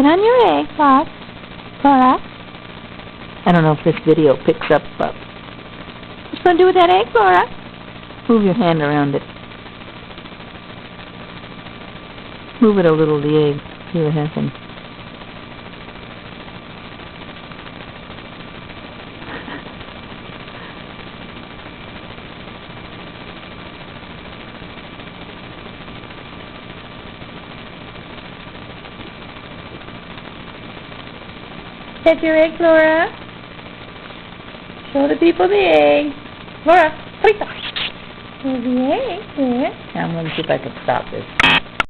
Sit on your egg, Flora. I don't know if this video picks up. What you gonna do with that egg, Flora? Move your hand around it. Move it a little, the egg. See what happens. That's your egg, Flora. Show the people the egg. Flora, there's the egg there. Now I'm going to see if I can stop this.